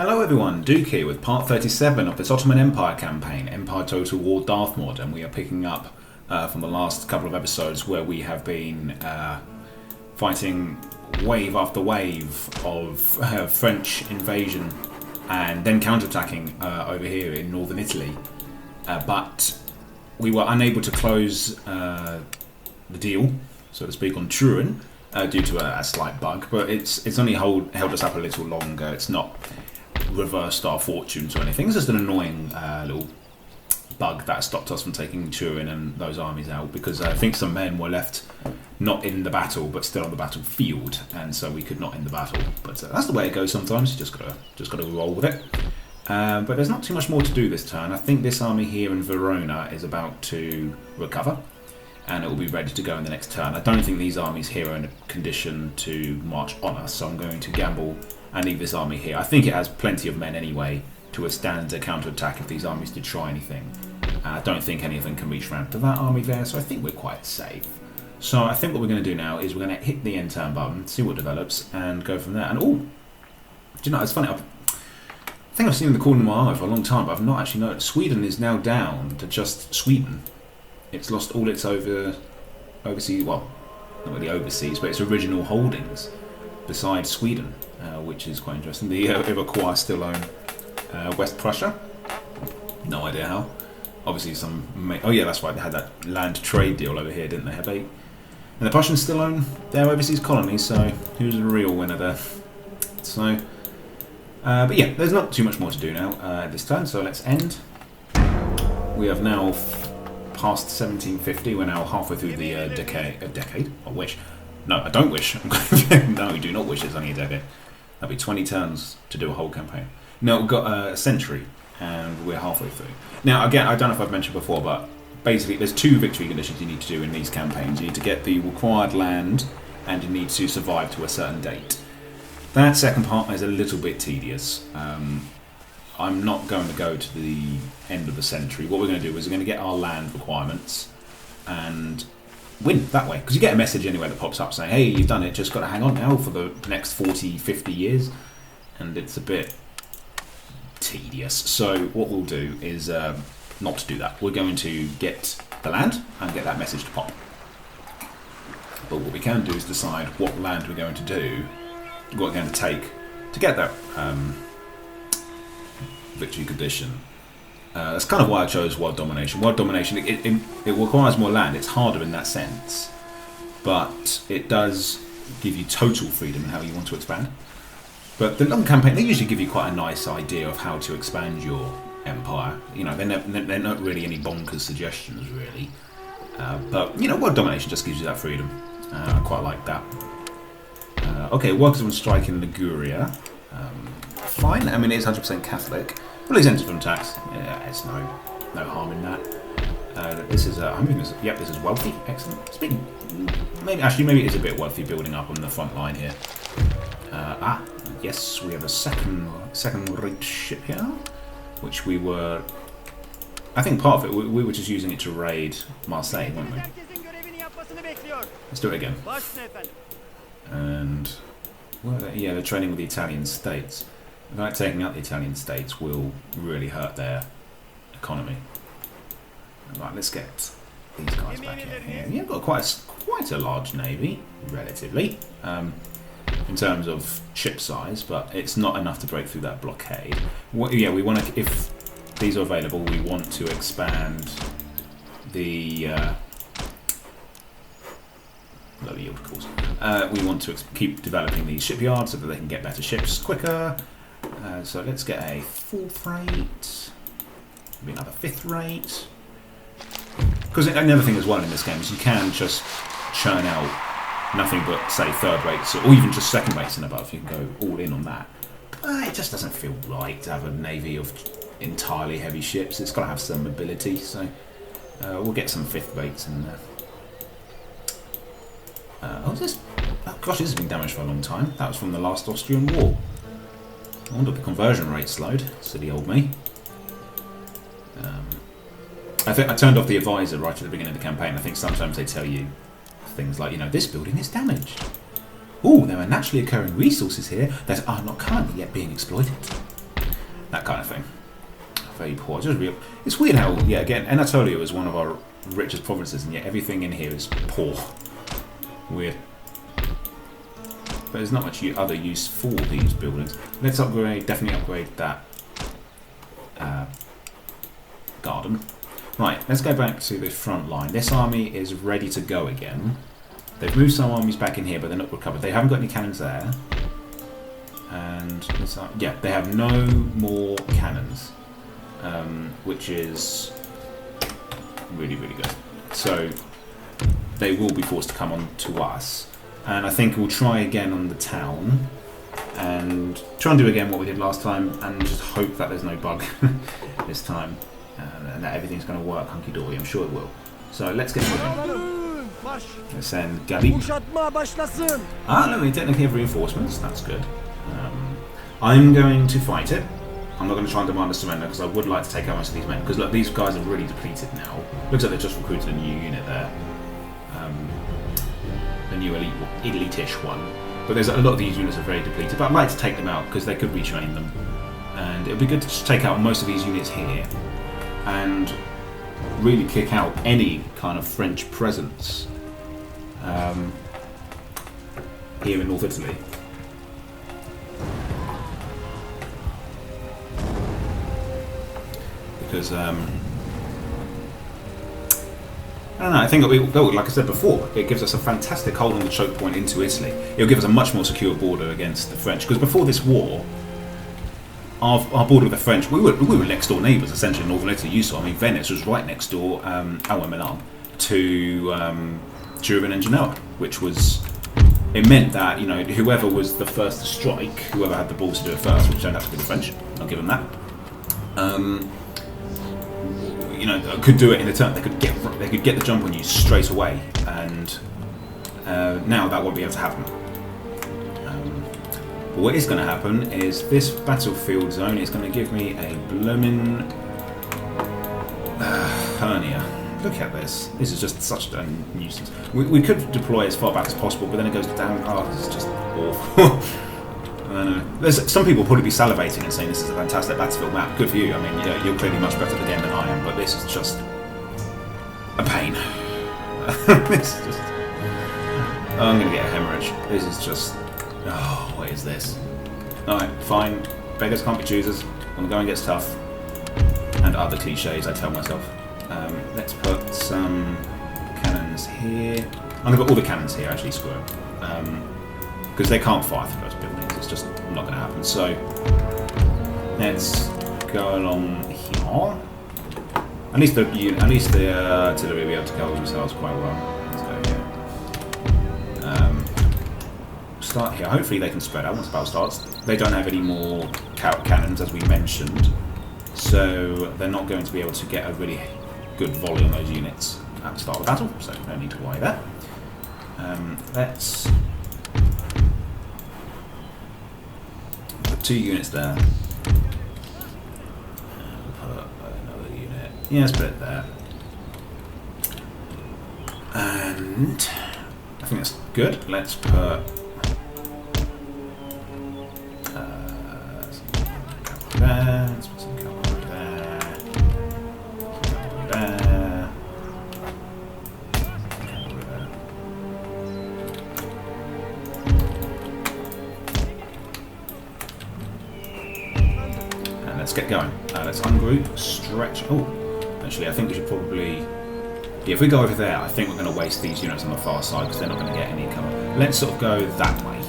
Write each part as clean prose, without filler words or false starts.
Hello everyone, Duke here with part 37 of this Ottoman Empire campaign, Empire Total War Darthmod, and we are picking up from the last couple of episodes where we have been fighting wave after wave of French invasion and then counterattacking over here in northern Italy. But we were unable to close the deal, so to speak, on Turin due to a slight bug, but it's only held us up a little longer. It's not reversed our fortunes or anything. It's just an annoying little bug that stopped us from taking Turin and those armies out, because I think some men were left not in the battle but still on the battlefield, and so we could not end the battle. But that's the way it goes sometimes. You just gotta roll with it. But there's not too much more to do this turn. I think this army here in Verona is about to recover, and it will be ready to go in the next turn. I don't think these armies here are in a condition to march on us, so I'm going to gamble and leave this army here. I think it has plenty of men anyway to withstand a counterattack if these armies did try anything. I don't think any of them can reach round to that army there, so I think we're quite safe. So I think what we're going to do now is we're going to hit the end turn button, see what develops, and go from there. And do you know, it's funny, I think I've seen in the corner of my eye for a long time, but I've not actually noticed. Sweden is now down to just Sweden. It's lost all its overseas, well, not really overseas, but its original holdings besides Sweden, which is quite interesting. The Iroquois still own West Prussia. No idea how. Obviously oh yeah, that's right, they had that land trade deal over here, didn't they? Have they? And the Prussians still own their overseas colonies, so who's the real winner there? So, but yeah, there's not too much more to do now this turn, so let's end. We have now past 1750, we're now halfway through the decade. I wish. No, I don't wish. No, we do not wish it's only a decade. That'd be 20 turns to do a whole campaign. No, we've got a century, and we're halfway through. Now, again, I don't know if I've mentioned before, but basically there's two victory conditions you need to do in these campaigns. You need to get the required land, and you need to survive to a certain date. That second part is a little bit tedious. I'm not going to go to the end of the century. What we're going to do is we're going to get our land requirements and win that way, because you get a message anyway that pops up saying, hey, you've done it, just got to hang on now for the next 40-50 years, and it's a bit tedious. So what we'll do is not to do that. We're going to get the land and get that message to pop, but what we can do is decide what land we're going to do, what we're going to take to get that victory condition. That's kind of why I chose world domination. World domination, it requires more land. It's harder in that sense, but it does give you total freedom in how you want to expand. But the long campaign, they usually give you quite a nice idea of how to expand your empire. You know, they're not really any bonkers suggestions, really. But, you know, world domination just gives you that freedom. I quite like that. Okay, workers on strike in Liguria. Fine, I mean, it's 100% Catholic. Well, exempted from tax. Yeah, it's no harm in that. This is, yep, this is wealthy. Excellent. Maybe it is a bit wealthy building up on the front line here. Yes, we have a second-rate ship here, which we were. I think part of it we were just using it to raid Marseille, weren't we? Let's do it again. And yeah, they're training with the Italian states. In fact, taking out the Italian states will really hurt their economy. Right, let's get these guys back in here. You've got quite a large navy, relatively, in terms of ship size, but it's not enough to break through that blockade. Yeah, we want to. If these are available, we want to expand the low yield, of course. We want to keep developing these shipyards so that they can get better ships quicker. So let's get a 4th rate, maybe another 5th rate. Because another thing as well in this game is you can just churn out nothing but, say, 3rd rates, or even just 2nd rates and above. You can go all in on that. It just doesn't feel right to have a navy of entirely heavy ships. It's got to have some mobility, so we'll get some 5th rates in there. Oh gosh, this has been damaged for a long time. That was from the last Austrian war. I wonder if the conversion rate slowed. Silly old me. I think I turned off the advisor right at the beginning of the campaign. I think sometimes they tell you things like, you know, this building is damaged. Ooh, there are naturally occurring resources here that are not currently yet being exploited. that kind of thing. Very poor. Just real. It's weird how, yeah, again, Anatolia is one of our richest provinces, and yet everything in here is poor. Weird. But there's not much other use for these buildings. Let's upgrade, definitely upgrade that garden. Right, let's go back to the front line. This army is ready to go again. They've moved some armies back in here, but they're not recovered. They haven't got any cannons there. And, yeah, they have no more cannons, which is really, really good. So, they will be forced to come on to us. And I think we'll try again on the town. And try and do again what we did last time. And just hope that there's no bug this time. And that everything's going to work hunky-dory. I'm sure it will. So let's get moving. Let's send Galip. Ah, no, we technically have reinforcements. That's good. I'm going to fight it. I'm not going to try and demand a surrender because I would like to take out most of these men. Because look, these guys are really depleted now. Looks like they've just recruited a new unit there. A new elite-ish one. But there's a lot of these units are very depleted. But I'd like to take them out because they could retrain them. And it would be good to just take out most of these units here. And really kick out any kind of French presence here in North Italy. Because I don't know, I think like I said before, it gives us a fantastic hold on the choke point into Italy. It'll give us a much more secure border against the French. Because before this war, our border with the French, we were next door neighbours essentially in northern Italy. You saw, I mean, Venice was right next door, Milan, to Turin and Genoa, which was, it meant that, you know, whoever was the first to strike, whoever had the balls to do it first, which turned out to be the French, I'll give them that, you know, could do it in a turn. They could get the jump on you straight away, and now that won't be able to happen. But what is going to happen is this battlefield zone is going to give me a blooming hernia. Look at this. This is just such a nuisance. We could deploy as far back as possible, but then it goes down. Oh, this is just awful. I don't know. There's some people probably be salivating and saying this is a fantastic battlefield map. Good for you. I mean, you're clearly much better at the game than I am, but this is just a pain. This is just. Oh, I'm going to get a hemorrhage. This is just. Oh, what is this? Alright, fine. Beggars can't be choosers. When the going gets tough. And other cliches, I tell myself. Let's put some cannons here. I'm going to put all the cannons here, actually, screw it. Because they can't fire through those buildings. It's just not going to happen. So, let's go along here. At least the artillery will be able to cover themselves quite well. Let's go here. Start here. Hopefully they can spread out once the battle starts. They don't have any more cannons, as we mentioned, so they're not going to be able to get a really good volley on those units at the start of the battle, so no need to worry there. Let's put 2 units there. Put another unit. Yeah, let's put it there. And I think that's good. Let's put there, let's put some cavalry there, cavalry there, cavalry there. And let's get going. Let's ungroup, stretch. Oh, actually, I think we should probably. Yeah, if we go over there, I think we're going to waste these units on the far side because they're not going to get any cover. Let's sort of go that way.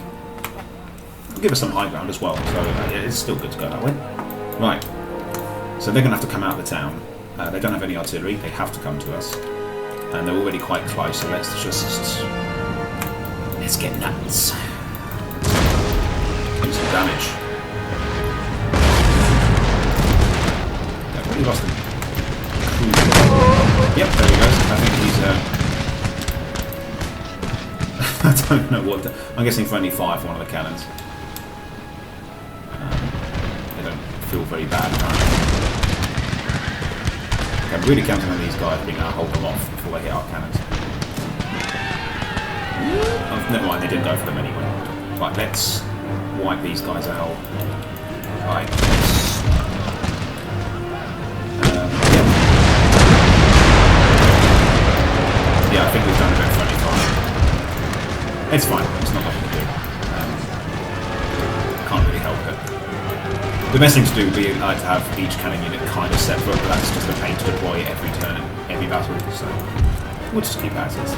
Give us some high ground as well, so it's still good to go that way. Right, so they're going to have to come out of the town. They don't have any artillery, they have to come to us. And they're already quite close, so let's get nuts. Do some damage. Yeah, we lost him. Yep, there he goes. I think he's I don't know what I'm guessing for only 5 for one of the cannons. Feel very bad apparently. Okay, I'm really counting on these guys being able to hold them off before they hit our cannons. Oh, never mind, they didn't go for them anyway. Right, let's wipe these guys out. Right, let's think we've done a bit of friendly fire. It's fine. It's not nothing to do. Can't really help it. The best thing to do would be to have each cannon unit kind of separate, but that's just a pain to deploy every turn, every battle, so we'll just keep as is.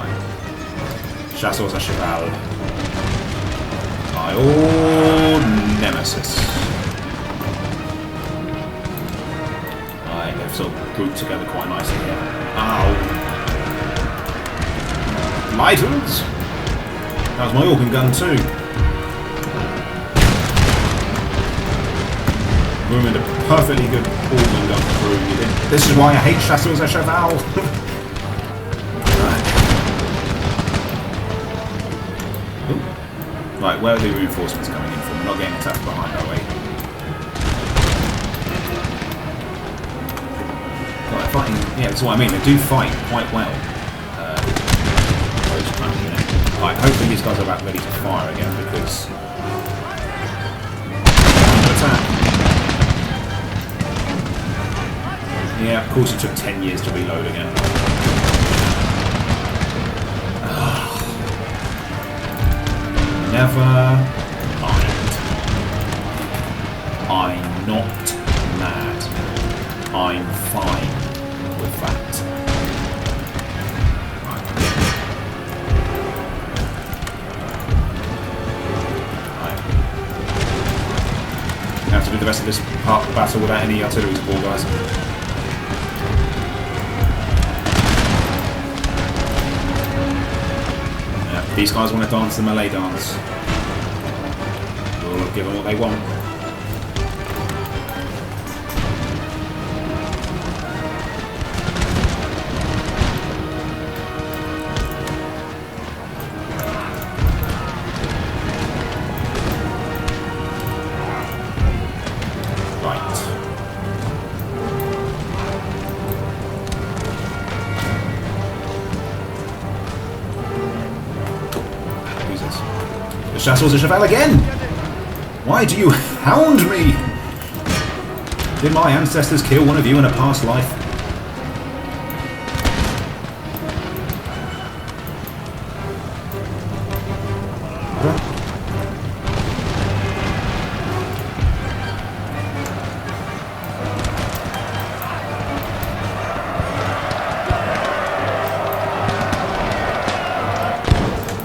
Right. Chasseurs à cheval. My old nemesis. Right, they've sort of grouped together quite nicely here. Ow! Lighters! That was my organ gun too. Ruined a perfectly good organ gun crew. This is why I hate Chasseurs à Cheval. Right, where are the reinforcements coming in from? We're not getting attacked behind, are we? Right, fighting. Yeah, that's what I mean. They do fight quite well. Right, hopefully these guys are about ready to fire again because under attack. Yeah, of course it took 10 years to reload again. Never mind. I'm not mad. I'm fine with that. Right. We have to do the rest of this part of the battle without any artillery support, guys. These guys want to dance the melee dance. We'll give them what they want. Chasseurs à Cheval again! Why do you hound me? Did my ancestors kill one of you in a past life?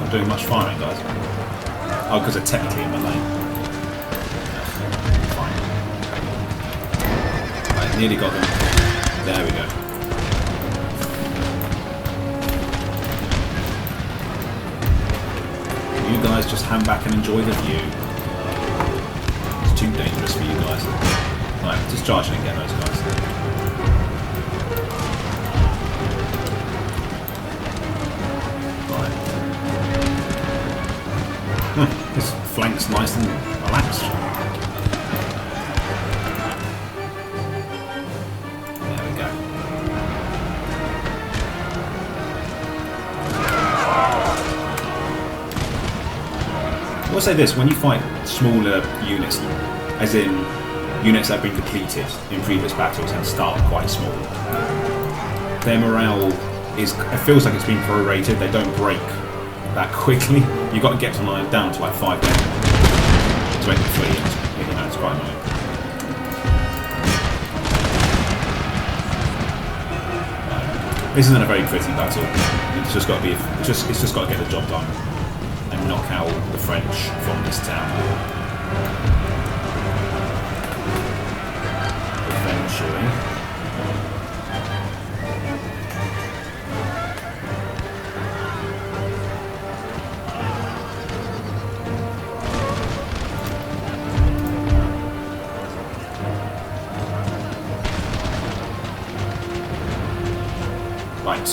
Not doing much firing, guys. Oh, because they're technically in my lane. Fine. Right, nearly got them. There we go. You guys just hang back and enjoy the view. It's too dangerous for you guys. Right, just charge and get those guys. This flank's nice and relaxed. There we go. I will say this, when you fight smaller units, as in units that have been depleted in previous battles and start quite small, their morale is, it feels like it's been prorated, they don't break that quickly. You've got to get down to like 5 men to make them flee. You know, it's quite annoying. This isn't a very pretty battle. It's just got to be. It's just got to get the job done and knock out the French from this town. Eventually. Right,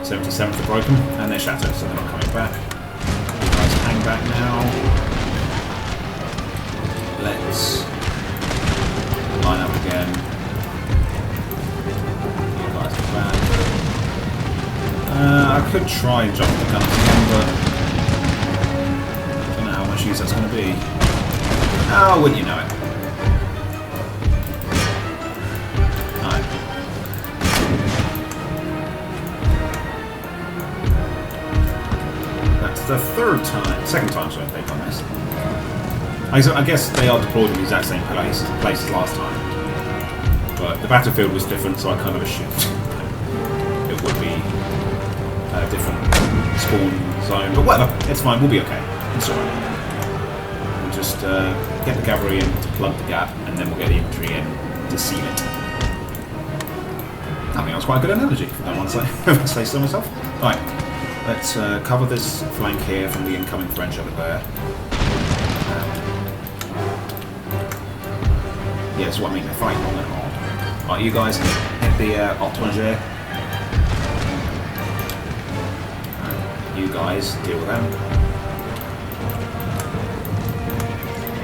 77th are broken, and they're shattered, so they're not coming back. You guys hang back now. Let's line up again. You guys are back. I could try and jump the guns again, but I don't know how much use that's going to be. Oh, wouldn't you know it? Alright. second time, sorry, they've done this. I guess they are deployed in the exact same place as last time. But the battlefield was different, so I kind of assumed it would be a different spawn zone. But whatever, it's fine, we'll be okay. It's alright. We'll just get the cavalry in to plug the gap, and then we'll get the infantry in to seal it. I think that was quite a good analogy, if I don't want to say so myself. Right, let's cover this flank here from the incoming French over there. Yeah, that's what I mean, they're fighting long and hard. Right, you guys hit the Ottoman Empire. You guys deal with them.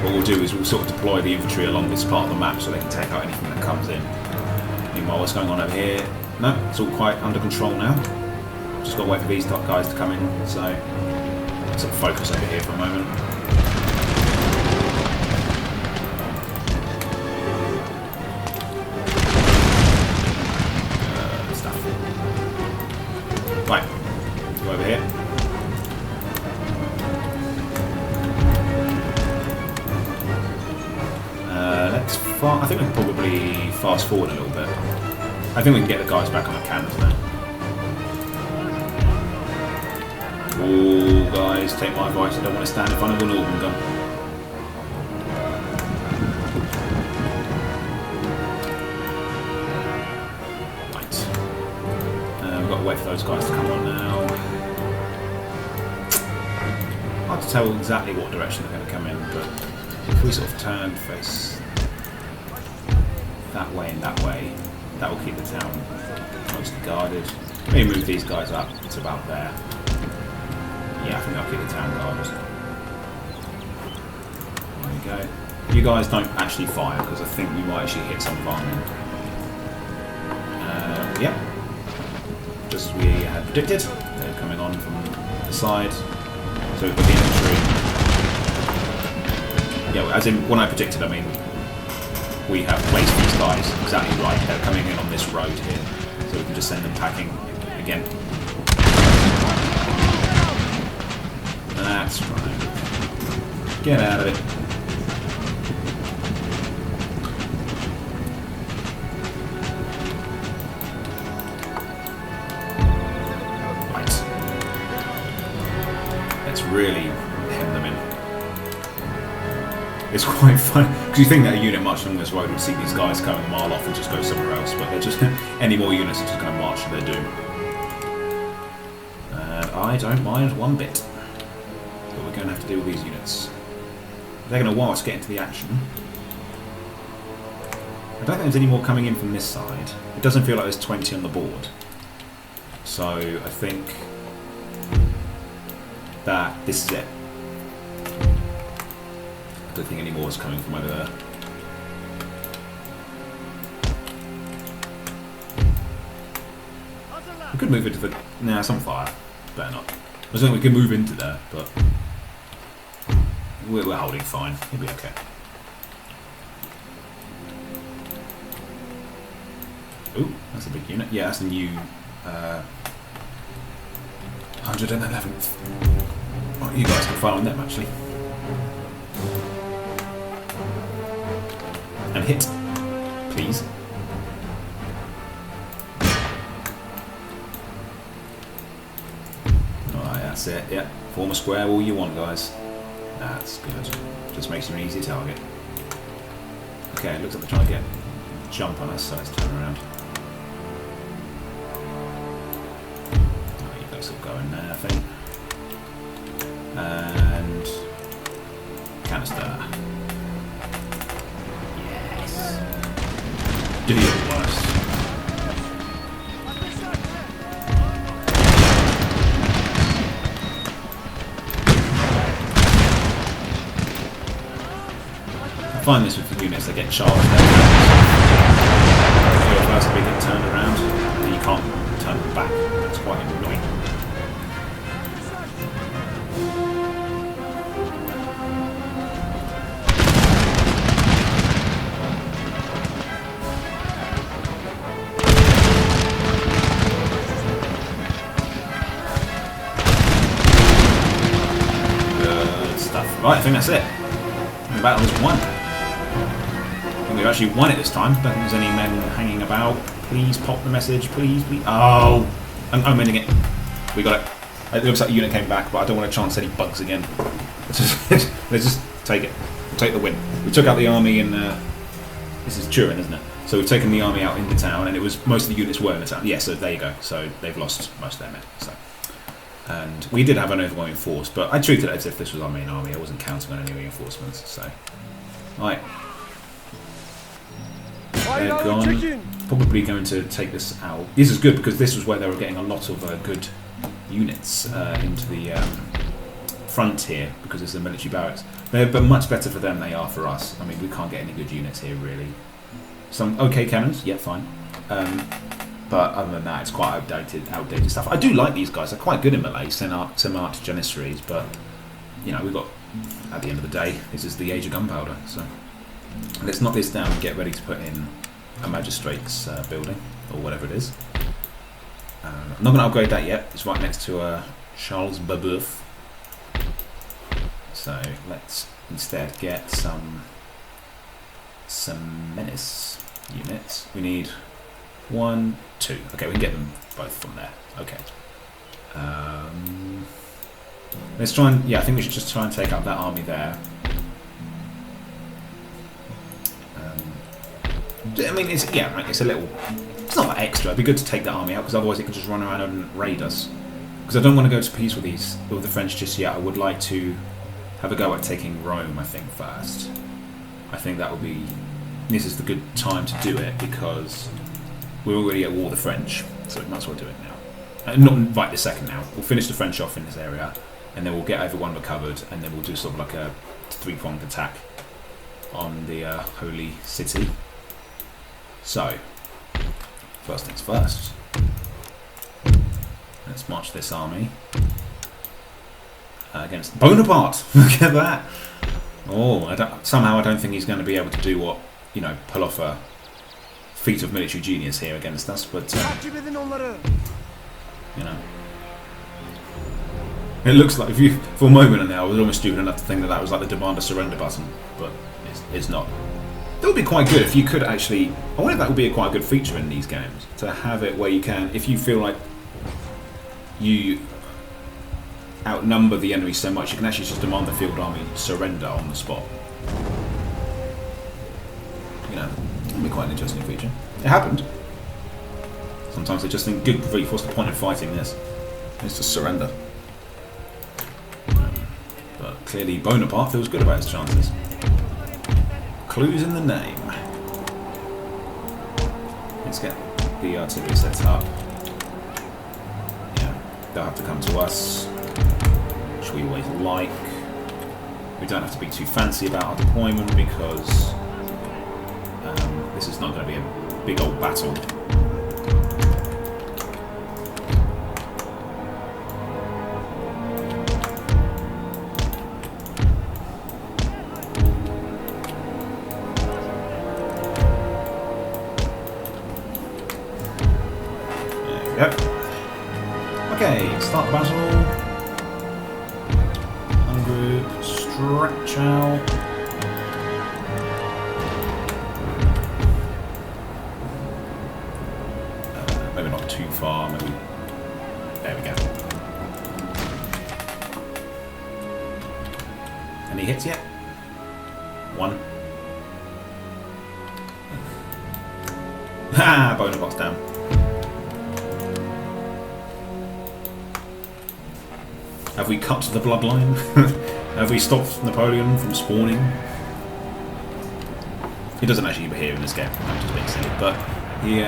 What we'll do is we'll sort of deploy the infantry along this part of the map so they can take out anything that comes in. Meanwhile, what's going on over here? No, it's all quite under control now. Just got to wait for these guys to come in, so let's sort of focus over here for a moment. Right, go over here. I think we can probably fast forward a little bit. I think we can get the guys back on the cannons now. Oh, guys, take my advice. I don't want to stand in front of an organ gun. Right. We've got to wait for those guys to come on now. Hard to tell exactly what direction they're going to come in, but if we sort of turn face that way and that way, that will keep the town mostly guarded. Maybe move these guys up, it's about there. Yeah, I think that'll keep the town guarded. There we go. You guys don't actually fire, because I think we might actually hit some of our men. Yep. Just as we had predicted, they're coming on from the side. So we've got the infantry. Yeah, as in, when I predicted, I mean, we have placed these guys exactly right. They're coming in on this road here, so we can just send them packing again. That's right. Get out of it. Right. Let's really hem them in. It's quite fun, because you think that a unit marching along this road would see these guys coming a mile off and just go somewhere else, but they're just, any more units are just going to march to their doom. I don't mind one bit, but we're going to have to deal with these units. They're going to want us to get into the action. I don't think there's any more coming in from this side. It doesn't feel like there's 20 on the board. So I think that this is it. I don't think any more is coming from over there. We could move into the... Nah, some fire. Better not. I was thinking we could move into there, but... We're holding fine. It'll be okay. Ooh, that's a big unit. Yeah, that's a new... 111th. Oh, you guys can fire on them, actually. And hit, please. Alright, that's it, yeah. Form a square all you want, guys. That's good. Just makes you an easy target. Okay, it looks like they're trying to get a jump on us, so let's turn around. Oh, you guys will go in there, I think. And... canister. Do your worst. I find this with the units that get charged. You're about to be turned around, and you can't turn them back. That's quite annoying. Right, I think that's it. The battle is won. I think we've actually won it this time. Don't think there's any men hanging about. Please pop the message, please, please. Oh! I'm winning it. We got it. It looks like the unit came back, but I don't want to chance any bugs again. Let's just take it. We'll take the win. We took out the army in... this is Turin, isn't it? So we've taken the army out in the town, and it was most of the units were in the town. Yeah, so there you go. So they've lost most of their men. So. And we did have an overwhelming force, but I treated it as if this was our main army. I wasn't counting on any reinforcements. So, right. They're gone. Probably going to take this out. This is good because this was where they were getting a lot of good units into the front here because it's a military barracks. They're much better for them than they are for us. I mean, we can't get any good units here really. Some okay cannons, yeah, fine. But other than that, it's quite outdated stuff. I do like these guys. They're quite good in melee, semi-arch janissaries, but you know, we've got at the end of the day, this is the age of gunpowder. So let's knock this down and get ready to put in a magistrate's building or whatever it is. I'm not going to upgrade that yet. It's right next to Charles Babeuf. So let's instead get some menace units. We need 1, 2. Okay, we can get them both from there. Okay. Let's try and... Yeah, I think we should just try and take out that army there. I mean, it's... Yeah, it's a little... It's not that extra. It'd be good to take that army out, because otherwise it could just run around and raid us. Because I don't want to go to peace with the French just yet. I would like to have a go at taking Rome, I think, first. I think that would be... This is the good time to do it, because... We're already at war with the French, so we might as well do it now. Not right this second now. We'll finish the French off in this area, and then we'll get everyone recovered, and then we'll do sort of like a 3-pronged attack on the Holy City. So, first things first. Let's march this army against Bonaparte. Look at that. Oh, somehow I don't think he's going to be able to do what, you know, pull off a feat of military genius here against us, but you know, it looks like for a moment now I was almost stupid enough to think that was like the demand a surrender button, but it's not. That would be quite good if you could actually. I wonder if that would be quite a good feature in these games to have it where you can, if you feel like you outnumber the enemy so much, you can actually just demand the field army surrender on the spot. You know. That'd be quite an interesting feature. It happened. Sometimes they just think, good grief, what's the point of fighting this? It's just surrender. But clearly Bonaparte feels good about his chances. Clues in the name. Let's get the artillery set up. Yeah, they'll have to come to us, which we always like. We don't have to be too fancy about our deployment because this is not going to be a big old battle. There we go. Okay, start the battle. Ungroup, stretch out. Maybe not too far, maybe. There we go. Any hits yet? 1. Ha! Bonaparte's down. Have we cut the bloodline? Have we stopped Napoleon from spawning? He doesn't actually appear in this game, I'm just being silly, but he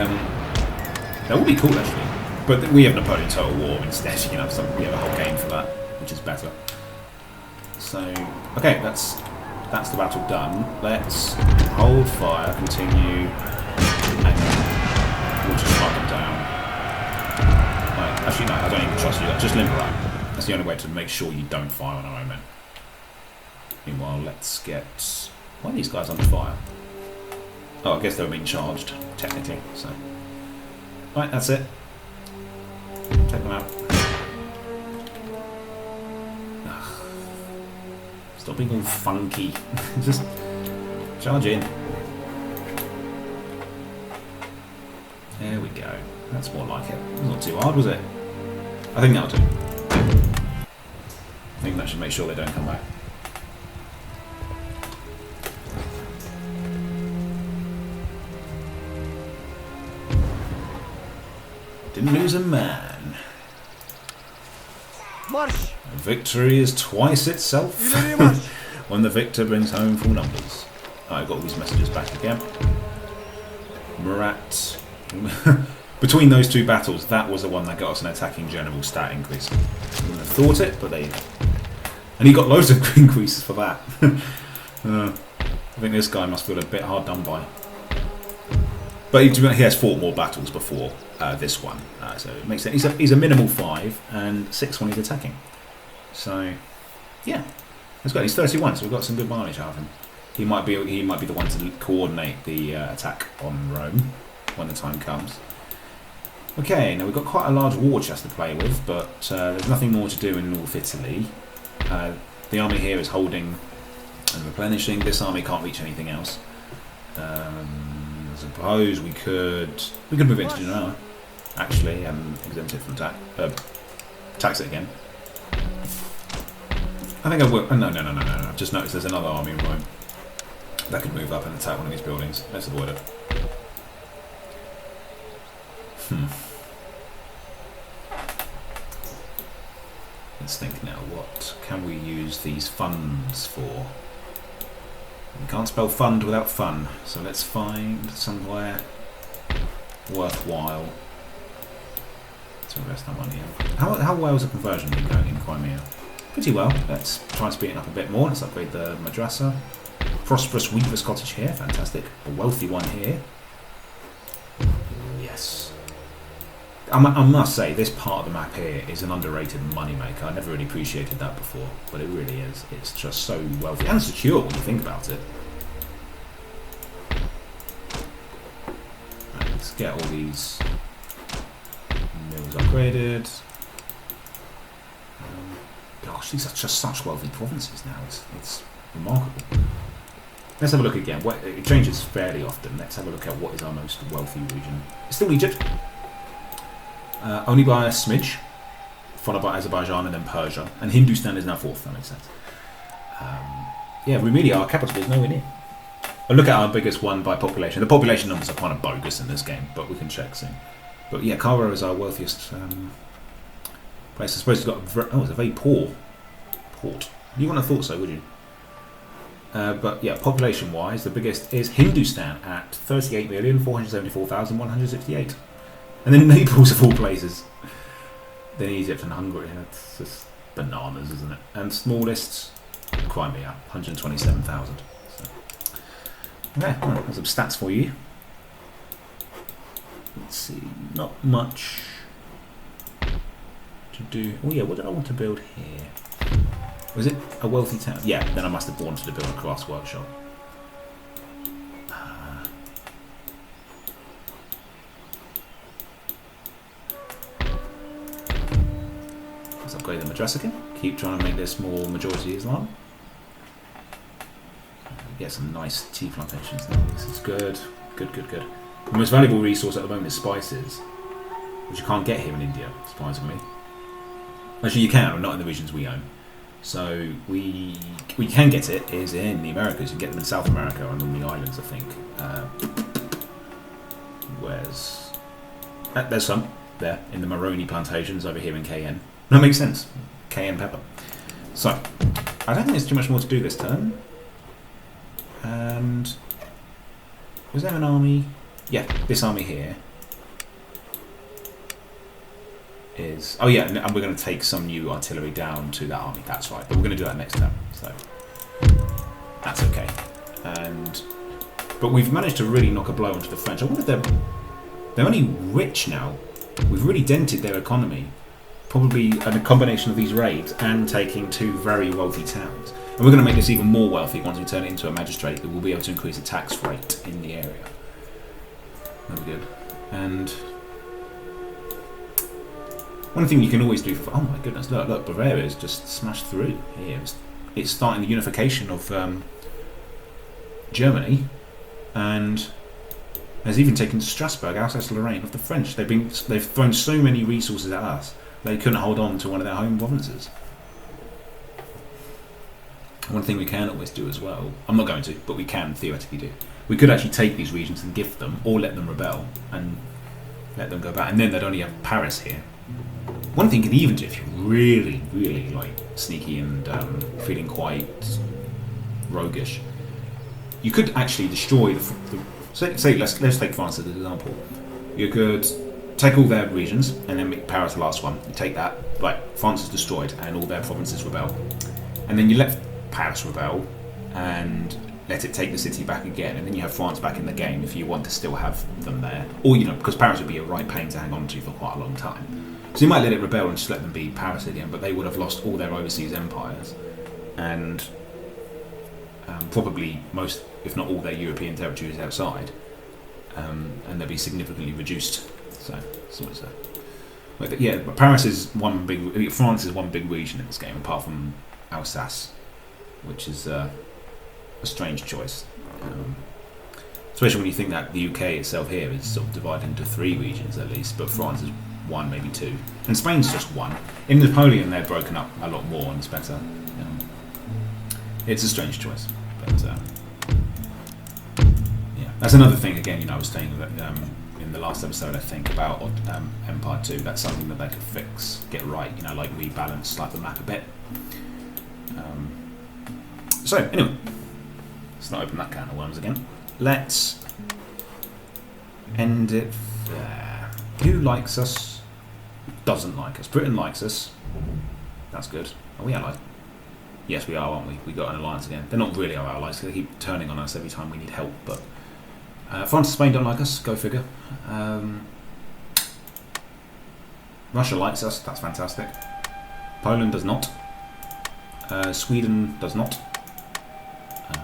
that would be cool actually, but we have Napoleon Total War instead. You know, we have a whole game for that, which is better. So, okay, that's the battle done. Let's hold fire, continue, and we'll just strike them down. Right, actually, no, I don't even trust you. Just limber up. That's the only way to make sure you don't fire on our own men. Meanwhile, let's get. Why are these guys under fire? Oh, I guess they were being charged technically. So. Right, that's it. Take them out. Ugh. Stop being all funky. Just charge in. There we go. That's more like it. It's not too hard, was it? I think that'll do. I think that should make sure they don't come back. Didn't lose a man. March. Victory is twice itself when the victor brings home full numbers. I got all these messages back again. Murat. Between those two battles, that was the one that got us an attacking general stat increase. I wouldn't have thought it, but there you go. And he got loads of increases for that. I think this guy must feel a bit hard done by. But he has fought more battles before this one, so it makes sense. He's a minimal 5 and 6 when he's attacking. So, yeah, that's good. He's 31, so we've got some good mileage out of him. He might be the one to coordinate the attack on Rome when the time comes. Okay, now we've got quite a large war chest to play with, but there's nothing more to do in North Italy. The army here is holding and replenishing. This army can't reach anything else. I suppose we could move into Genoa, actually, and exempt it from tax it again. I think I will. No. I've just noticed there's another army in Rome that could move up and attack one of these buildings. Let's avoid it. Let's think now, what can we use these funds for? We can't spell fund without fun, so let's find somewhere worthwhile to invest our money in. How well is the conversion been going in Crimea? Pretty well. Let's try and speed it up a bit more. Let's upgrade the madrasa. Prosperous weaver's cottage here, fantastic. A wealthy one here. Yes. I must say, this part of the map here is an underrated moneymaker. I never really appreciated that before, but it really is. It's just so wealthy and secure when you think about it. Right, let's get all these mills upgraded. Gosh, these are just such wealthy provinces now. It's remarkable. Let's have a look again. It changes fairly often. Let's have a look at what is our most wealthy region. It's still Egypt. Only by a smidge, followed by Azerbaijan and then Persia. And Hindustan is now 4th, that makes sense. Yeah, Rumelia, our capital, is nowhere near. I'll look at our biggest one by population. The population numbers are kind of bogus in this game, but we can check soon. But yeah, Cairo is our wealthiest place. I suppose it's got it's a very poor port. You wouldn't have thought so, would you? But yeah, population-wise, the biggest is Hindustan at 38,474,168. And then Naples of all places. Then Egypt and Hungary. That's just bananas, isn't it? And smallest, Crimea, 127,000. So. Okay, well, there's some stats for you. Let's see, not much to do. Oh yeah, what did I want to build here? Was it a wealthy town? Yeah, then I must have wanted to build a crafts workshop. Let's upgrade the madrasa again. Keep trying to make this more majority Islam. Get some nice tea plantations now. This is good. Good. The most valuable resource at the moment is spices, which you can't get here in India, surprisingly. Actually, you can, but not in the regions we own. So we can get it is in the Americas. You can get them in South America and on the islands, I think. There's some there in the Maroni plantations over here in KN. That makes sense. KN pepper. So I don't think there's too much more to do this turn. And was there an army? Yeah, this army here is... Oh yeah, and we're going to take some new artillery down to that army. That's right, but we're going to do that next turn. So that's okay. But we've managed to really knock a blow onto the French. I wonder if they're only rich now. We've really dented their economy. Probably a combination of these raids and taking 2 very wealthy towns. And we're going to make this even more wealthy once we turn it into a magistrate, that we'll be able to increase the tax rate in the area. That'll be good. And one thing you can always do for... Oh my goodness, look, Bavaria is just smashed through here. it's starting the unification of Germany, and has even taken Strasbourg, Alsace-Lorraine, of the French. They've thrown so many resources at us, they couldn't hold on to one of their home provinces. One thing we can always do as well, I'm not going to, but we can theoretically do. We could actually take these regions and gift them, or let them rebel, and let them go back, and then they'd only have Paris here. One thing you can even do, if you're really, really like sneaky and feeling quite roguish, you could actually destroy say let's take France as an example. You could take all their regions and then make Paris the last one. You take that, right? France is destroyed and all their provinces rebel, and then you let Paris rebel and let it take the city back again, and then you have France back in the game if you want to still have them there, or because Paris would be a right pain to hang on to for quite a long time. So you might let it rebel and just let them be Paris again, but they would have lost all their overseas empires, and probably most, if not all, their European territories outside, and they'd be significantly reduced. So what's that? But yeah, but France is one big region in this game, apart from Alsace, which is a strange choice. Especially when you think that the UK itself here is sort of divided into 3 regions at least, but France is 1, maybe 2, and Spain's just 1. In Napoleon, they're broken up a lot more and it's better. It's a strange choice, but yeah, that's another thing. Again, I was saying that in the last episode, I think about Empire 2. That's something that they could fix, get right. Like rebalance, like the map a bit. So anyway, let's not open that can of worms again. Let's end it there. Who likes us? Who doesn't like us? Britain likes us. That's good. Are we allied? Yes, we are, aren't we? We got an alliance again. They're not really our allies. They keep turning on us every time we need help. But France and Spain don't like us. Go figure. Russia likes us. That's fantastic. Poland does not. Sweden does not.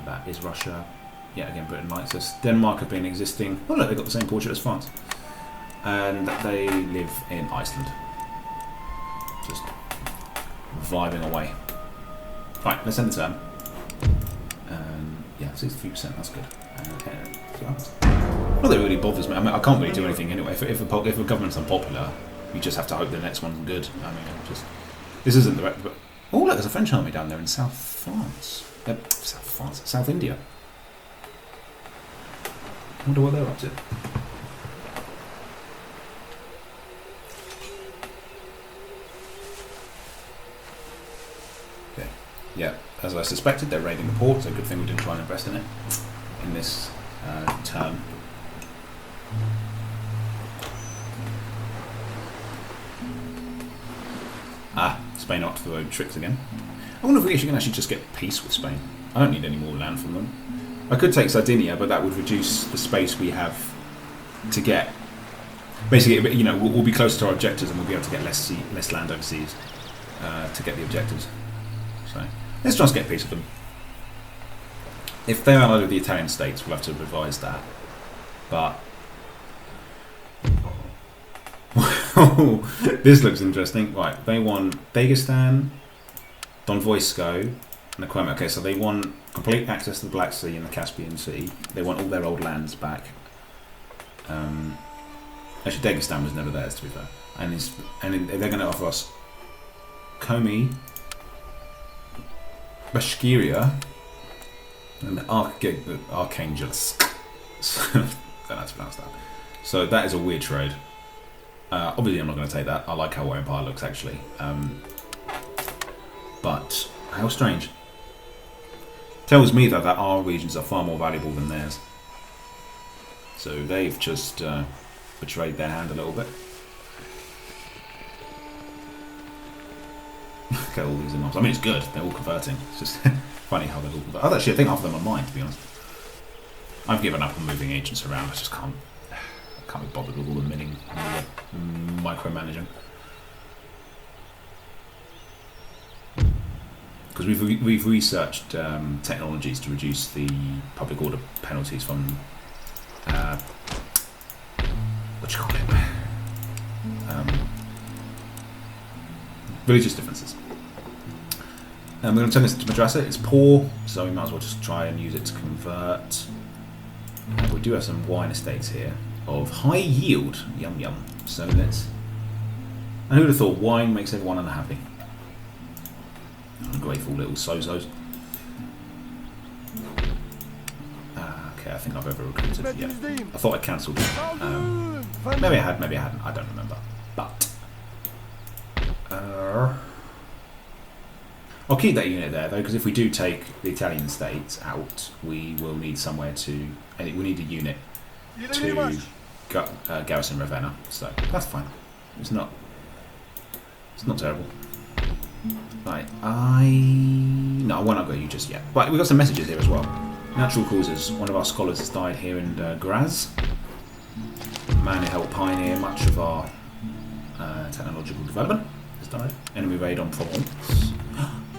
That is Russia. Yeah, again, Britain likes us. Denmark have been existing. Oh look, they've got the same portrait as France. And they live in Iceland. Just vibing away. Right, let's end the turn. Yeah, 63%, that's good. Not that it really bothers me. I mean, I can't really do anything anyway. If a government's unpopular, you just have to hope the next one's good. I mean, this isn't the right. Oh, look, there's a French army down there in South France. South India. I wonder what they're up to. Okay. Yeah, as I suspected, they're raiding the port, so good thing we didn't try and invest in it in this turn. Spain are up to the road tricks again. I wonder if we can actually just get peace with Spain. I don't need any more land from them. I could take Sardinia, but that would reduce the space we have to get. Basically, we'll be closer to our objectives and we'll be able to get less land overseas to get the objectives. So let's just get peace with them. If they're allied with the Italian states, we'll have to revise that. But this looks interesting. Right, they want Dagestan, Don Voisko, and the Crimea. Okay, so they want complete access to the Black Sea and the Caspian Sea. They want all their old lands back. Actually, Dagestan was never theirs, to be fair. And they're going to offer us Komi, Bashkiria, and the Archangels. I don't know how to pronounce that. So that is a weird trade. Obviously, I'm not going to take that. I like how our empire looks, actually. But how strange. Tells me that our regions are far more valuable than theirs. So they've just betrayed their hand a little bit. Look at all these mobs. I mean, it's good. They're all converting. It's just funny how they're all converting. Oh, actually, I think half of them are mine, to be honest. I've given up on moving agents around. I just can't be bothered with all the milling and the micromanaging. Because we've researched technologies to reduce the public order penalties from what do you call it? Religious differences. And we're going to turn this into madrasa. It's poor, so we might as well just try and use it to convert. We do have some wine estates here of high yield. Yum yum. So let's... And who would have thought wine makes everyone unhappy? Ungrateful little sozos. Okay, I think I've over-recruited. Yeah. I thought I cancelled it. Maybe I had, maybe I hadn't. I don't remember. But... I'll keep that unit there though, because if we do take the Italian states out, we will need somewhere to. We need a unit to garrison Ravenna, so that's fine. It's not terrible. Right, no, I won't upgrade you just yet. Right, we've got some messages here as well. Natural causes. One of our scholars has died here in Graz. Man who helped pioneer much of our technological development has died. Enemy raid on Provence.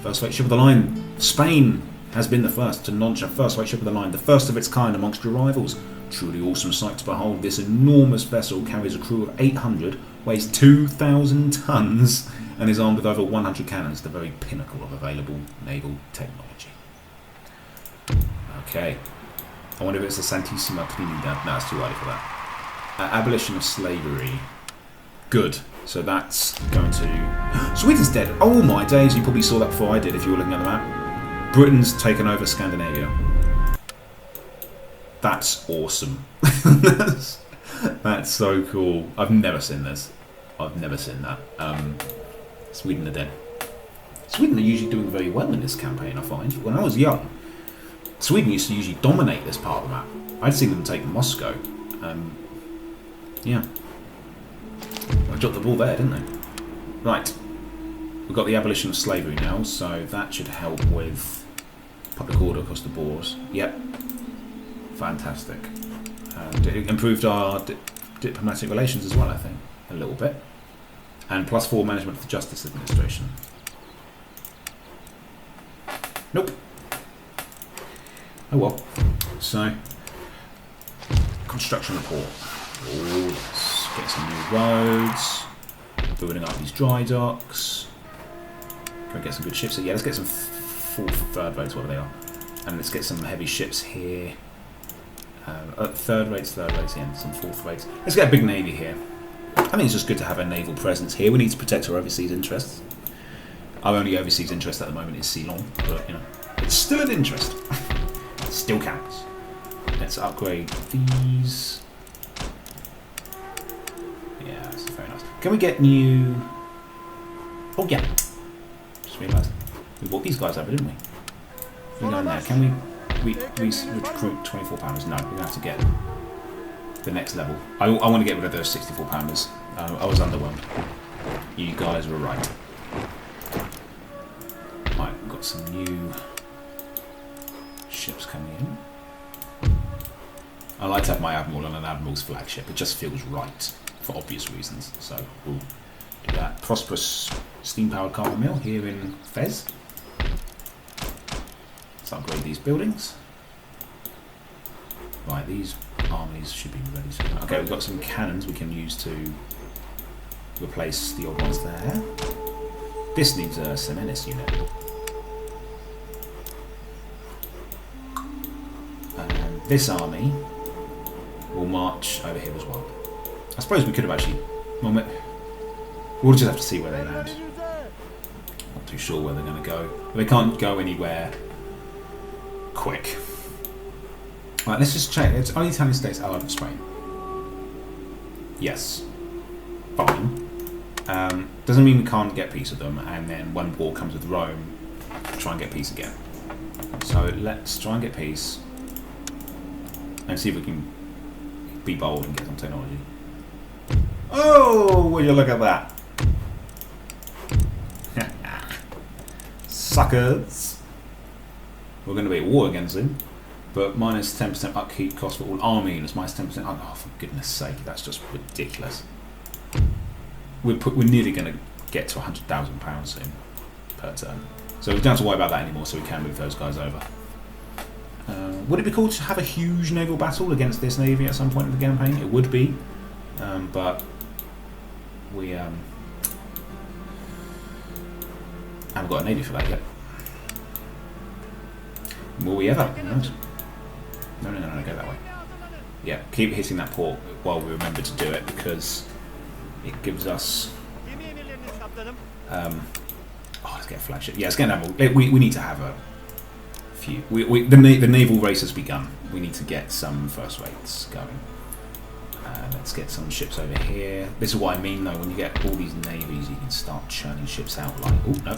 First rate ship of the line. Spain has been the first to launch a first rate ship of the line, the first of its kind amongst your rivals. Truly awesome sight to behold. This enormous vessel carries a crew of 800, weighs 2,000 tons, and is armed with over 100 cannons, the very pinnacle of available naval technology. Okay. I wonder if it's the Santissima Trinidad. No, it's too early for that. Abolition of slavery. Good. So that's going to... Sweden's dead. Oh my days, you probably saw that before I did if you were looking at the map. Britain's taken over Scandinavia. That's awesome. That's so cool. I've never seen this. I've never seen that. Sweden are dead. Sweden are usually doing very well in this campaign, I find. When I was young, Sweden used to usually dominate this part of the map. I'd seen them take Moscow. Yeah. I dropped the ball there, didn't they? Right. We've got the abolition of slavery now, so that should help with public order across the board. Yep. Fantastic. It improved our diplomatic relations as well, I think, a little bit. And +4 management for the Justice Administration. Nope. Oh well. So, construction report. Oh, let's get some new roads. Building up these dry docks. Can we get some good ships? Yeah, let's get some third rates, whatever they are. And let's get some heavy ships here. Third rates, yeah, some fourth rates. Let's get a big navy here. I think it's just good to have a naval presence here. We need to protect our overseas interests. Our only overseas interest at the moment is Ceylon, but you know, it's still an interest. It still counts. Let's upgrade these. Yeah, that's very nice. Can we get new... Oh yeah. Just realised. We bought these guys over, didn't we? We're going there. Can we recruit 24 pounders? No, we're going to have to get the next level. I want to get rid of those 64 pounders. I was underwhelmed. You guys were right. Right, we've got some new ships coming in. I like to have my admiral on an admiral's flagship. It just feels right for obvious reasons. So we'll do that. Prosperous steam-powered carbon mill here in Fez. Let's upgrade these buildings. Right, these armies should be ready soon. Okay, we've got some cannons we can use to replace the old ones there. This needs a Semenis unit. And this army will march over here as well. I suppose we could have actually... Well, we'll just have to see where they land. Not too sure where they're going to go. But they can't go anywhere quick. Right, let's just check. It's only Italian states allied with Spain. Yes. Fine. Doesn't mean we can't get peace with them, and then when war comes with Rome, try and get peace again. So let's try and get peace, and see if we can be bold and get some technology. Oh, will you look at that? Suckers! We're going to be at war again soon. But minus 10% upkeep cost for all army units, minus 10%. Oh, for goodness sake, that's just ridiculous. We're nearly going to get to £100,000 soon per turn. So we don't have to worry about that anymore, so we can move those guys over. Would it be cool to have a huge naval battle against this navy at some point in the campaign? It would be, but we haven't got a navy for that yet. Will we ever? No, go that way. Yeah, keep hitting that port while we remember to do it, because it gives us... let's get a flagship. Yeah, let's get naval. We need to have a few. The naval race has begun. We need to get some first rates going. Let's get some ships over here. This is what I mean, though. When you get all these navies, you can start churning ships out like... Oh, no.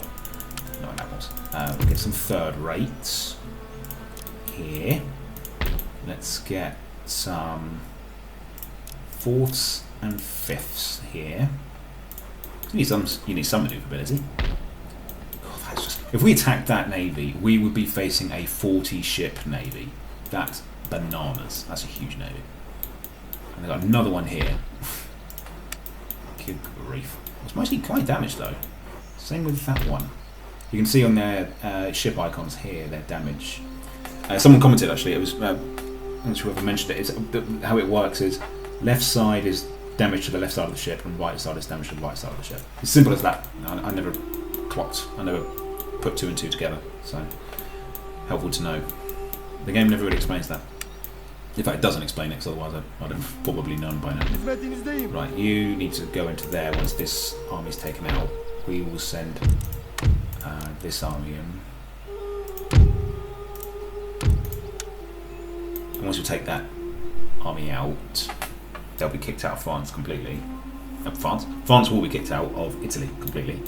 No, that was. We'll get some third rates here. Let's get some fourths and fifths here. You need some maneuverability. God, that's just... If we attacked that navy, we would be facing a 40-ship navy. That's bananas. That's a huge navy. And they've got another one here. Good grief. It's mostly quite damaged, though. Same with that one. You can see on their ship icons here their damage. Someone commented, actually, it was... I'm not sure if I mentioned it. It's, how it works is left side is damage to the left side of the ship and right side is damage to the right side of the ship. It's simple as that. I never clocked. I never put two and two together. So, helpful to know. The game never really explains that. In fact, it doesn't explain it, because otherwise I'd have probably known by now. Right, you need to go into there once this army's taken out. We will send this army in. And once we take that army out, they'll be kicked out of France completely. France will be kicked out of Italy completely.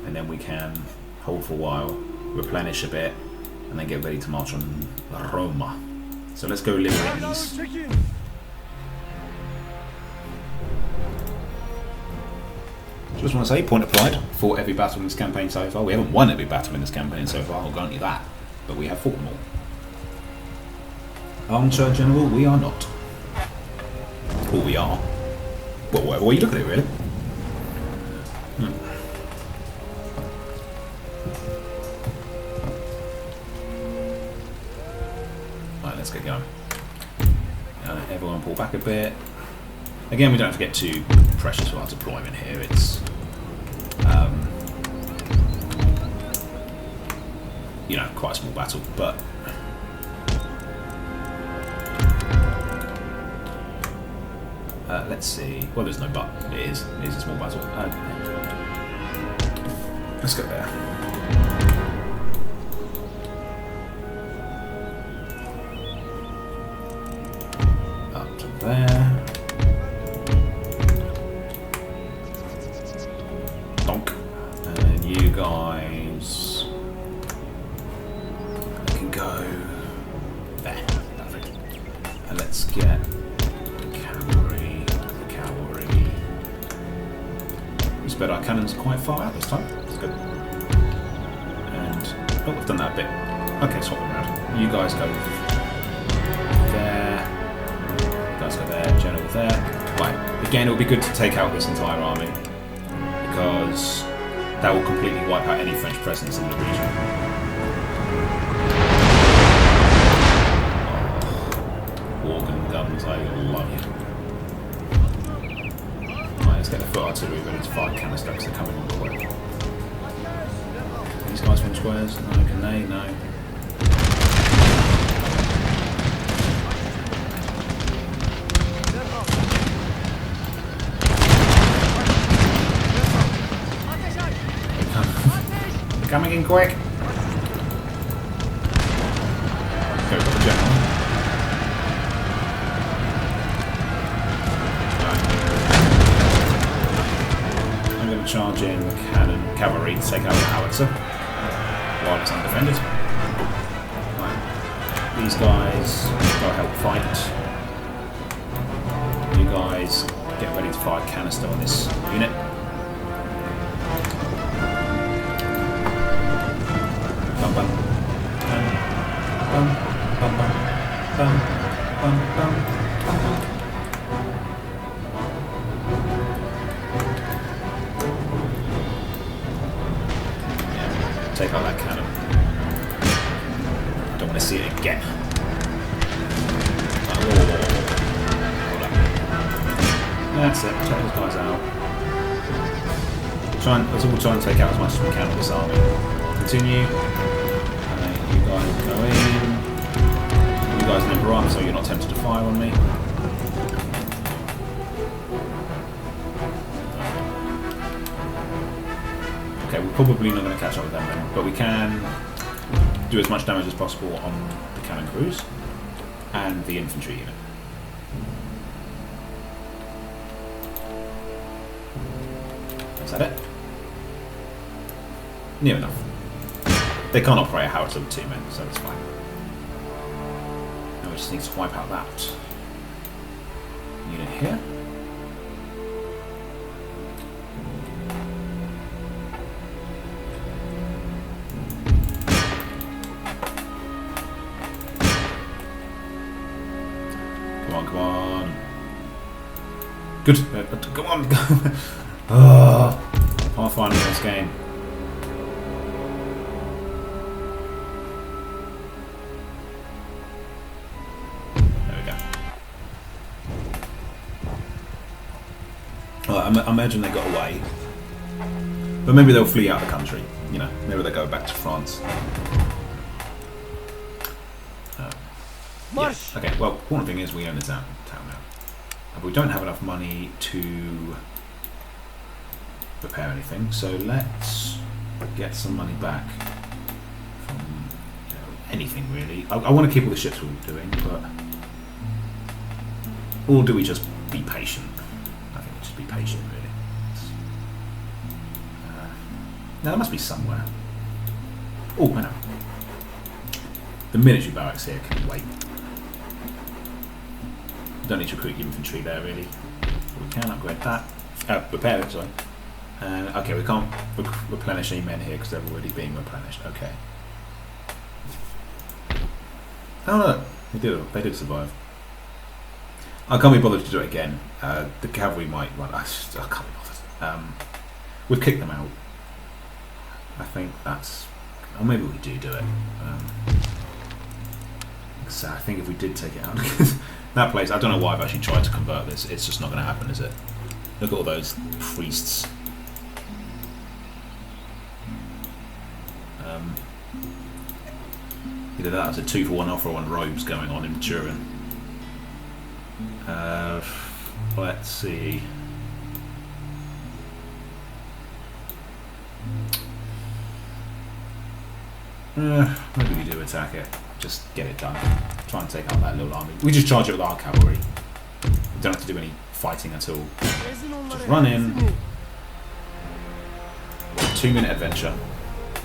And then we can hold for a while, replenish a bit, and then get ready to march on Roma. So let's go liberate these. Just want to say, point of pride, fought every battle in this campaign so far. We haven't won every battle in this campaign so far, I'll grant you that. But we have fought them all. Armchair General, we are not. Or we are. Well, whatever way you look at it, really. Right, let's get going. Everyone pull back a bit. Again, we don't have to get too precious with our deployment here. It's, you know, quite a small battle, but let's see. Well, there's no but. It is a small battle. Let's go there. Up to there. Donk. And you guys can go there. Perfect. And let's get cavalry. We spread our cannons quite far out this time. That's good. And oh, we've done that a bit. Okay, swap them around. You guys go there. You guys go there. General there. Right. Again, it would be good to take out this entire army, because that will completely wipe out any French presence in the region. Oh, organ guns, I love you. Right, let's get the foot artillery ready to fire canister because they're coming on quick. These guys from squares? No, can they? No. Coming in quick. Go for the general. I'm going to charge in cavalry to take out the howitzer while it's undefended. Right. These guys go help fight. You guys get ready to fire canister on this unit. Take out that cannon. Don't want to see it again. That's it. Take those guys out. We'll try and take out as much as we can of this army. Continue. You guys go in. you guys number up so you're not tempted to fire on me. Okay, we're probably not going to catch up with them then, but we can do as much damage as possible on the cannon crews and the infantry unit. Is that it? Near enough. They can't operate a howitzer with 2 men, so it's fine. Now we just need to wipe out that unit here. Come on. Good. Come on. Oh, Pathfinder in this game. There we go. Well, I imagine they got away. But maybe they'll flee out of the country. You know, maybe they'll go back to France. Yeah. Okay, well, one thing is we own the town now. But we don't have enough money to prepare anything, so let's get some money back from anything really. I want to keep all the ships we were doing, but or do we just be patient? I think we just be patient really. Now there must be somewhere. Oh, I know. The military barracks here can wait. Don't need to recruit infantry there really. We can upgrade that. Repair it, sorry. Okay, we can't replenish any men here because they're already being replenished. Okay. Oh no, they did survive. I can't be bothered to do it again. The cavalry might run. I can't be bothered. We've kicked them out. I think that's. Or maybe we do it. So I think if we did take it out, that place. I don't know why I've actually tried to convert this. It's just not going to happen, is it? Look at all those priests. Either that was a 2-for-1 offer on robes going on in Turin. Let's see. Maybe we do attack it. Just get it done. Try and take out that little army. We just charge it with our cavalry. We don't have to do any fighting at all. Just run in. 2-minute adventure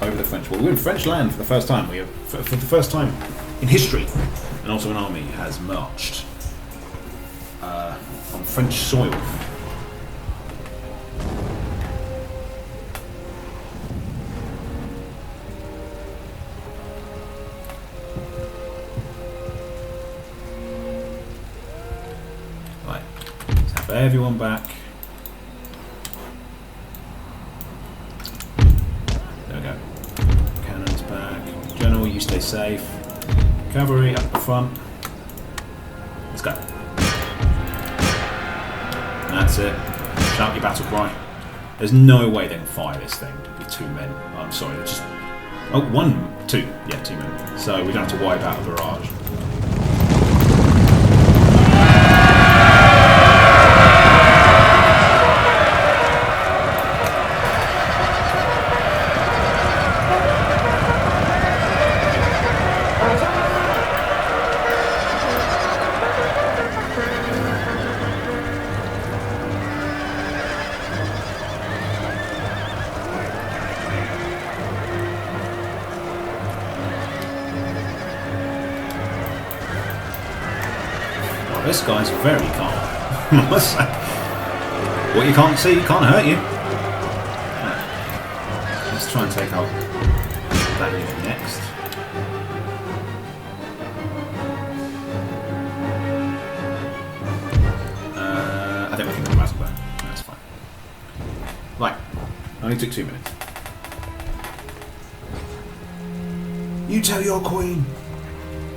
over the French wall. We're in French land for the first time. We have, for the first time in history, an Ottoman army has marched on French soil. Right, let's have everyone back. You stay safe. Cavalry up the front. Let's go. That's it. Shout your battle cry. There's no way they can fire this thing with 2 men. I'm sorry, it's just. Oh, 2. Yeah, 2 men. So we don't have to wipe out a barrage. This guy's very calm. What you can't see can't hurt you. Let's try and take out that unit next. I think we can come out of that. That's fine. Right. Only took 2 minutes. You tell your queen.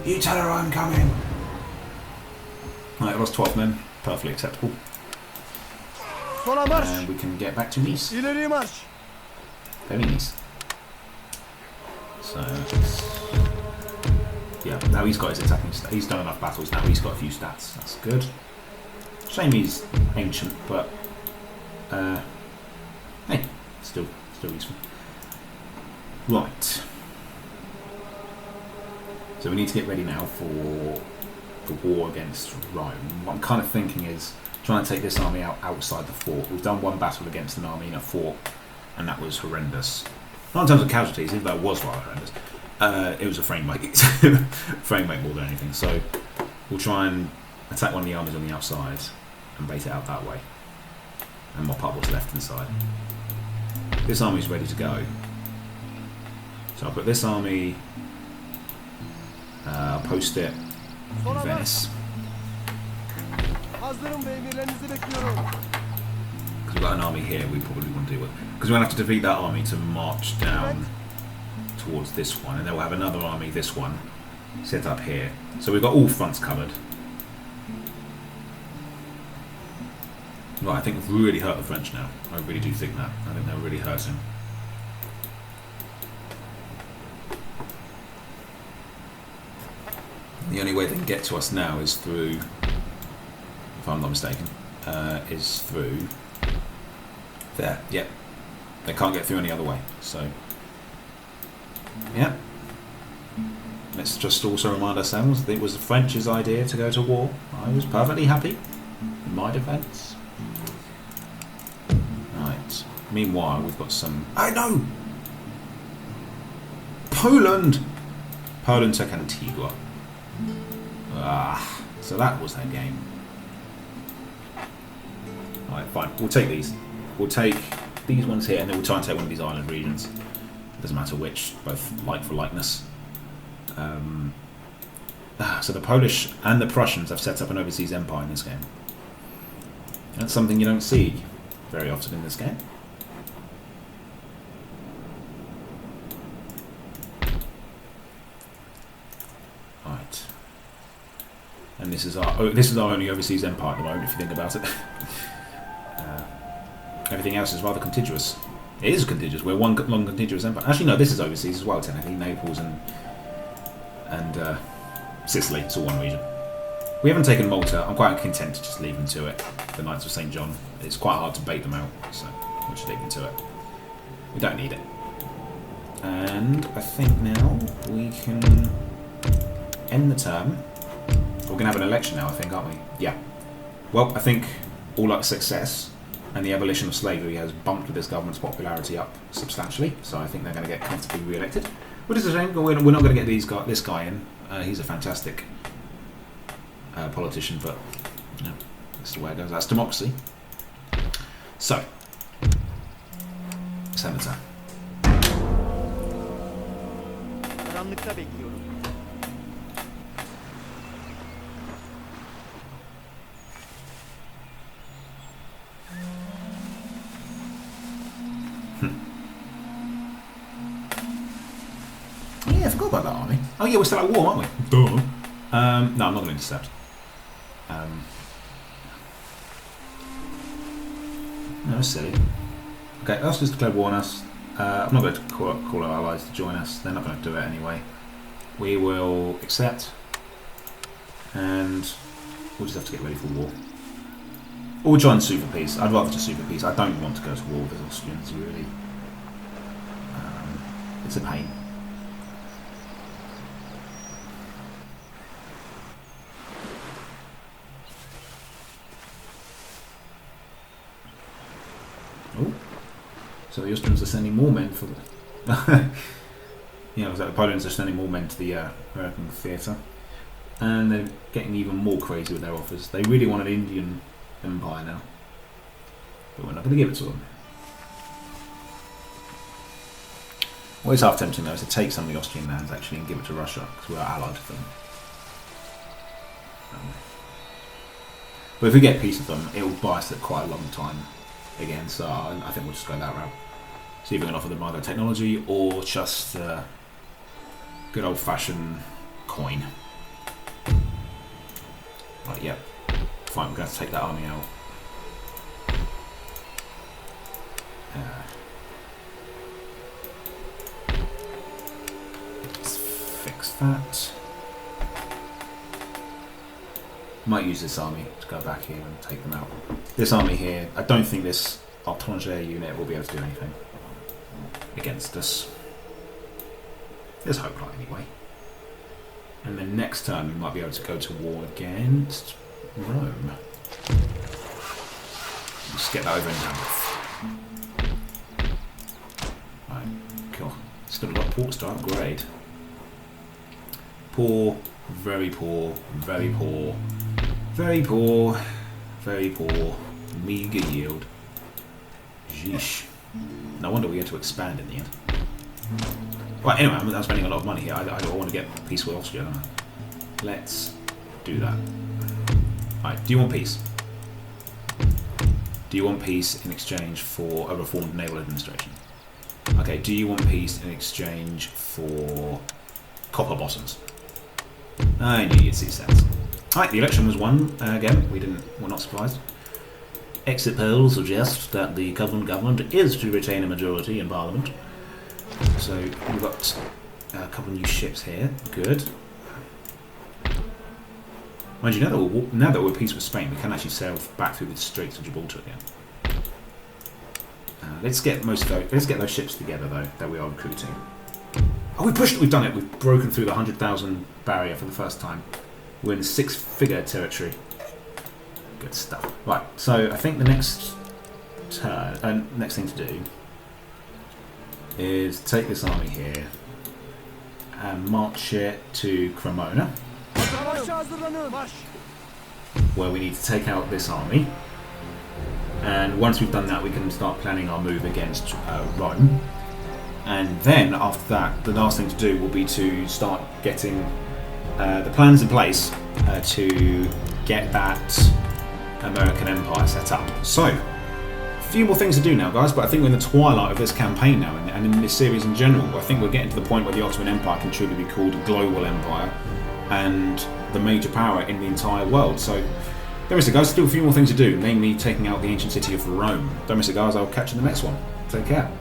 You tell her I'm coming. Right, I lost 12 men. Perfectly acceptable. And we can get back to Nice. Very Nice. So, Yeah, now he's got his attacking stats. He's done enough battles now. He's got a few stats. That's good. Shame he's ancient, but hey, still useful. Right. So we need to get ready now for the war against Rome. What I'm kind of thinking is trying to take this army out outside the fort. We've done one battle against an army in a fort, and that was horrendous. Not in terms of casualties, even though it was rather horrendous. It was a frame rate, frame rate more than anything. So we'll try and attack one of the armies on the outside and bait it out that way, and mop up what's left inside. This army's ready to go. So I'll put this army, post it in Venice. Because we've got an army here we probably want to deal with. Because we're going to have to defeat that army to march down towards this one. And then we'll have another army, this one, set up here. So we've got all fronts covered. Right, I think we've really hurt the French now. I really do think that. I think they're really hurting. The only way they can get to us now is through, if I'm not mistaken, is through there. Yep. They can't get through any other way. So, yeah. Let's just also remind ourselves that it was the French's idea to go to war. I was perfectly happy in my defence. Right. Meanwhile, we've got some... I know! Poland! Poland took Antigua. So that was that game. Alright, fine. We'll take these. We'll take these ones here, and then we'll try and take one of these island regions. Doesn't matter which, both like for likeness. So the Polish and the Prussians have set up an overseas empire in this game. That's something you don't see very often in this game. Right. And this is our only overseas empire at the moment, if you think about it. Everything else is rather contiguous. It is contiguous. We're one long contiguous empire. Actually, no, this is overseas as well. Technically, Naples and Sicily. It's all one region. We haven't taken Malta. I'm quite content to just leave them to it. The Knights of St. John. It's quite hard to bait them out, so we'll just leave them to it. We don't need it. And I think now we can end the term. We're going to have an election now, I think, aren't we? Yeah. Well, I think all luck success, and the abolition of slavery has bumped this government's popularity up substantially, so I think they're going to get comfortably re-elected. Which is a shame, we're not going to get this guy in. He's a fantastic politician, but you know, that's the way it goes. That's democracy. So, Senator. Oh yeah, I forgot about that army. Oh yeah, we're still at war, aren't we? Duh. No, I'm not going to intercept. No, it's silly. Okay, us just declared war on us. I'm not going to call our allies to join us. They're not going to do it anyway. We will accept, and we'll just have to get ready for war. Or we'll try and sue for peace. I'd rather just sue for peace. I don't want to go to war with the Austrians, really. It's a pain. Oh, so the Austrians are sending more men for the... yeah, the Poland's are sending more men to the American theatre. And they're getting even more crazy with their offers. They really want an Indian empire now. But we're not going to give it to them. What is half tempting though is to take some of the Austrian lands actually and give it to Russia, because we are allied with them. But if we get peace with them, it will buy us quite a long time again, so I think we'll just go that route. See if we can offer them either technology or just good old fashioned coin. Right, yep. Fine, we're going to have to take that army out. Let's fix that. Might use this army to go back here and take them out. This army here, I don't think this Orgeneral unit will be able to do anything against us. There's hope light anyway. And then next turn we might be able to go to war against Rome. Let's get that over and done with. Right, cool. Still got ports to upgrade. Poor, very poor, very poor, very poor, very poor, meager yield. Sheesh. No wonder we had to expand in the end. Right, anyway, I'm spending a lot of money here. I want to get peace with Austria, don't I? Let's do that. Right, do you want peace? Do you want peace in exchange for a reformed naval administration? Okay, do you want peace in exchange for copper bottoms? I knew you'd see sense. Right, the election was won again. We're not surprised. Exit polls suggest that the current government is to retain a majority in Parliament. So we've got a couple of new ships here. Good. Mind you, now that we're at peace with Spain, we can actually sail back through the Straits of Gibraltar again. Let's get those ships together though that we are recruiting. Oh, we've done it. We've broken through the 100,000 barrier for the first time. We're in 6-figure territory. Good stuff. Right, so I think the next thing to do is take this army here and march it to Cremona, where we need to take out this army. And once we've done that, we can start planning our move against Rome. And then after that, the last thing to do will be to start getting the plans in place to get that American Empire set up. So, a few more things to do now, guys, but I think we're in the twilight of this campaign now, and in this series in general. I think we're getting to the point where the Ottoman Empire can truly be called a global empire and the major power in the entire world. So, don't miss it, guys. Still a few more things to do, namely taking out the ancient city of Rome. Don't miss it, guys. I'll catch you in the next one. Take care.